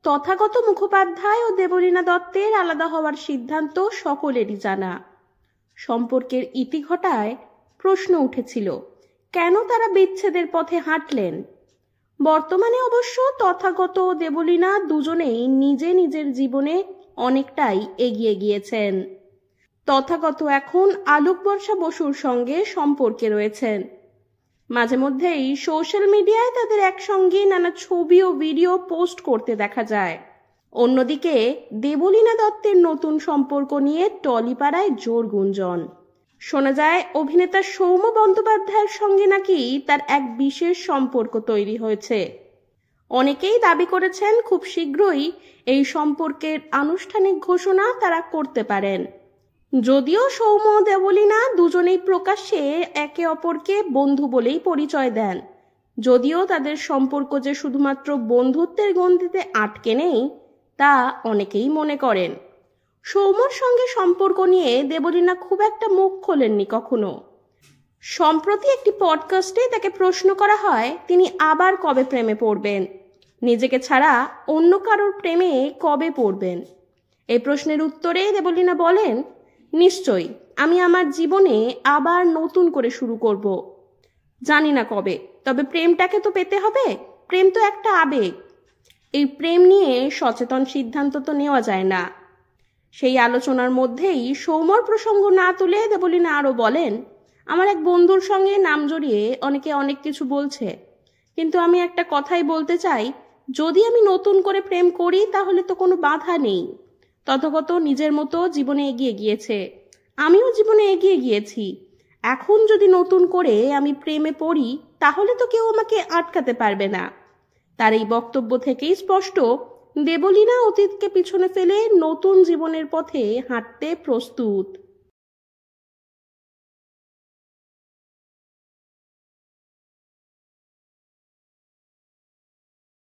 তথাগত মুখোপাধ্যায় ও দেবলীনা দত্তের আলাদা হওয়ার সিদ্ধান্ত সকলেরই জানা। সম্পর্কের ইতি ঘটায় প্রশ্ন উঠেছিল, কেন তারা বিচ্ছেদের পথে হাঁটলেন? বর্তমানে অবশ্য তথাগত ও দেবলীনা দুজনেই নিজে নিজের জীবনে অনেকটাই এগিয়ে গিয়েছেন। তথাগত এখন আলোক বর্ষা বসুর সঙ্গে সম্পর্কে রয়েছেন। মাঝে মধ্যেই সোশ্যাল মিডিয়ায় তাদের একসঙ্গে নানা ছবি ও ভিডিও পোস্ট করতে দেখা যায়। অন্যদিকে দেবলীনা দত্তের নতুন সম্পর্ক নিয়ে টলিপাড়ায় জোর গুঞ্জন। শোনা যায় অভিনেতা সৌম্য বন্দ্যোপাধ্যায়ের সঙ্গে নাকি তার এক বিশেষ সম্পর্ক তৈরি হয়েছে। অনেকেই দাবি করেছেন খুব শীঘ্রই এই সম্পর্কের আনুষ্ঠানিক ঘোষণা তারা করতে পারেন। যদিও সৌম্য ও দেবলীনা দুজনেই প্রকাশ্যে একে অপরকে বন্ধু বলেই পরিচয় দেন, যদিও তাদের সম্পর্ক যে শুধুমাত্র বন্ধুত্বের গণ্ডিতে আটকে নেই তা অনেকেই মনে করেন। সৌম্যর সঙ্গে সম্পর্ক নিয়ে দেবলীনা খুব একটা মুখ খোলেননি কখনো। সম্প্রতি একটি পডকাস্টে তাকে প্রশ্ন করা হয় তিনি আবার কবে প্রেমে পড়বেন, নিজেকে ছাড়া অন্য কারোর প্রেমে কবে পড়বেন। এই প্রশ্নের উত্তরে দেবলীনা বলেন, নিশ্চয়ই আমি আমার জীবনে আবার নতুন করে শুরু করব। জানি না কবে, তবে প্রেমটাকে তো পেতে হবে। প্রেম তো একটা আবেগ। এই প্রেম নিয়ে সচেতন সিদ্ধান্ত তো নেওয়া যায় না। সেই আলোচনার মধ্যেই সৌম্যর প্রসঙ্গ না তুলে দেবলীনা আরো বলেন, আমার এক বন্ধুর সঙ্গে নাম জড়িয়ে অনেকে অনেক কিছু বলছে, কিন্তু আমি একটা কথাই বলতে চাই, যদি আমি নতুন করে প্রেম করি তাহলে তো কোনো বাধা নেই। তথাগত নিজের মতো জীবনে এগিয়ে গিয়েছে, আমিও জীবনে এগিয়ে গিয়েছি। এখন যদি নতুন করে আমি প্রেমে পড়ি তাহলে তো কেউ আমাকে আটকাতে পারবে না। তার এই বক্তব্য থেকেই স্পষ্ট দেবলীনা অতীতকে পিছনে ফেলে নতুন জীবনের পথে হাঁটতে প্রস্তুত।